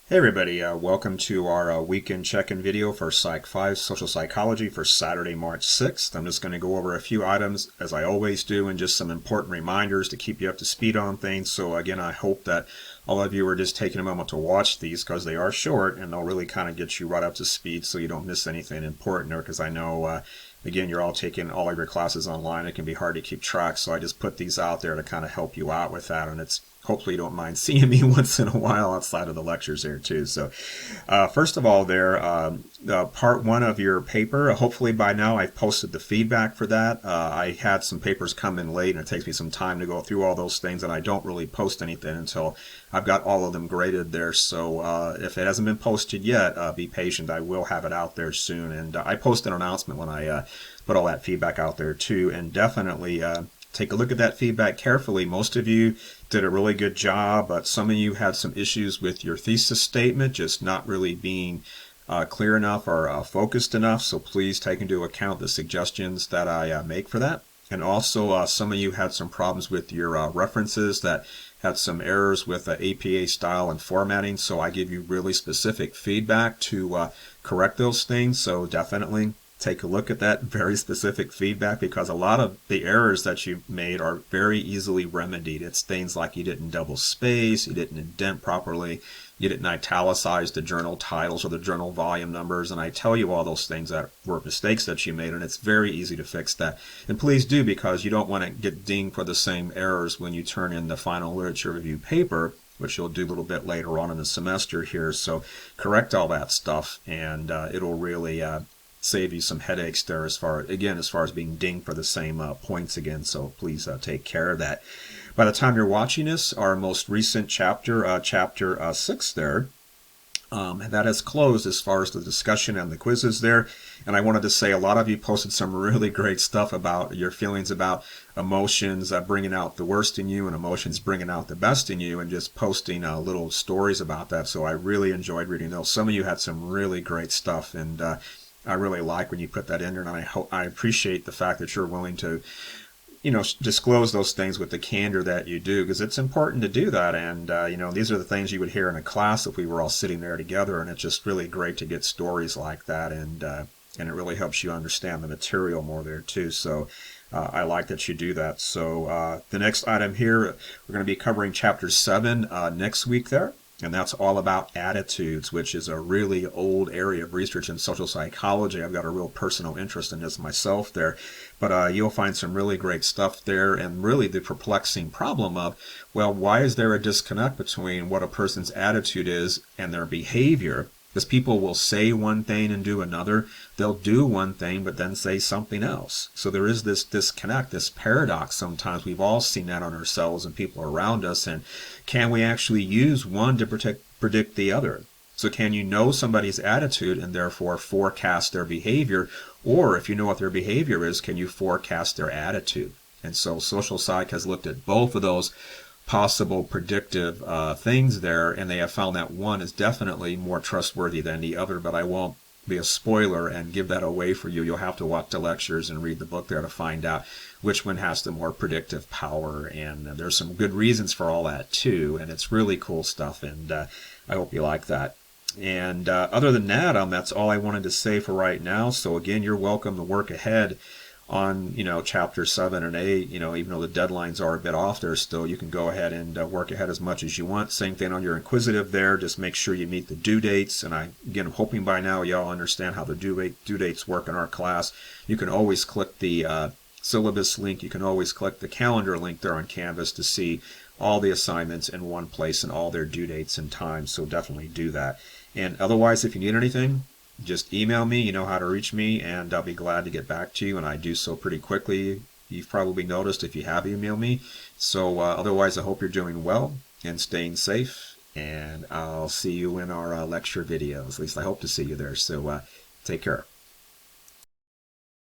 Hey everybody, welcome to our weekend check-in video for Psych 5 Social Psychology for Saturday, March 6th. I'm just going to go over a few items as I always do and just some important reminders to keep you up to speed on things. So again, I hope that all of you are just taking a moment to watch these because they are short and they'll really kind of get you right up to speed so you don't miss anything important there, because I know again, you're all taking all of your classes online. It can be hard to keep track, so I just put these out there to kind of help you out with that, and it's hopefully you don't mind seeing me once in a while outside of the lectures there too. So first of all there, part one of your paper, hopefully by now I've posted the feedback for that. I had some papers come in late and it takes me some time to go through all those things, and I don't really post anything until I've got all of them graded there. So if it hasn't been posted yet, be patient. I will have it out there soon, and I post an announcement when I put all that feedback out there too. And definitely take a look at that feedback carefully. Most of you did a really good job, but some of you had some issues with your thesis statement, just not really being clear enough or focused enough. So please take into account the suggestions that I make for that. And also some of you had some problems with your references that had some errors with APA style and formatting. So I give you really specific feedback to correct those things. So definitely take a look at that very specific feedback, because a lot of the errors that you made are very easily remedied. It's things like you didn't double space, you didn't indent properly, you didn't italicize the journal titles or the journal volume numbers, and I tell you all those things that were mistakes that you made, and it's very easy to fix that. And please do, because you don't want to get dinged for the same errors when you turn in the final literature review paper, which you'll do a little bit later on in the semester here. So correct all that stuff, and it'll really save you some headaches there as far as being dinged for the same points again. So please take care of that. By the time you're watching this, our most recent chapter, chapter 6 there, that has closed as far as the discussion and the quizzes there. And I wanted to say a lot of you posted some really great stuff about your feelings about emotions bringing out the worst in you and emotions bringing out the best in you, and just posting little stories about that. So I really enjoyed reading those. Some of you had some really great stuff, and I really like when you put that in there, and I appreciate the fact that you're willing to, disclose those things with the candor that you do, because it's important to do that. And these are the things you would hear in a class if we were all sitting there together, and it's just really great to get stories like that, and it really helps you understand the material more there too. So I like that you do that. So the next item here, we're going to be covering chapter 7 next week there. And that's all about attitudes, which is a really old area of research in social psychology. I've got a real personal interest in this myself there. But you'll find some really great stuff there, and really the perplexing problem of, well, why is there a disconnect between what a person's attitude is and their behavior? Because people will say one thing and do another. They'll do one thing but then say something else. So there is this disconnect, this paradox sometimes. We've all seen that on ourselves and people around us. And can we actually use one to predict the other? So can you know somebody's attitude and therefore forecast their behavior? Or if you know what their behavior is, can you forecast their attitude? And so social psych has looked at both of those possible predictive things there, and they have found that one is definitely more trustworthy than the other, but I won't be a spoiler and give that away for you. You'll have to watch the lectures and read the book there to find out which one has the more predictive power, and there's some good reasons for all that too, and it's really cool stuff, and I hope you like that. And other than that, that's all I wanted to say for right now. So again, you're welcome to work ahead on chapter 7 and 8. Even though the deadlines are a bit off there still, you can go ahead and work ahead as much as you want. Same thing on your inquisitive there. Just make sure you meet the due dates. And I'm hoping by now y'all understand how the due dates work in our class. You can always click the syllabus link. You can always click the calendar link there on Canvas to see all the assignments in one place and all their due dates and times. So definitely do that. And otherwise, if you need anything, just email me. You know how to reach me, and I'll be glad to get back to you, and I do so pretty quickly. You've probably noticed if you have emailed me. So otherwise, I hope you're doing well and staying safe, and I'll see you in our lecture videos. At least I hope to see you there. So take care.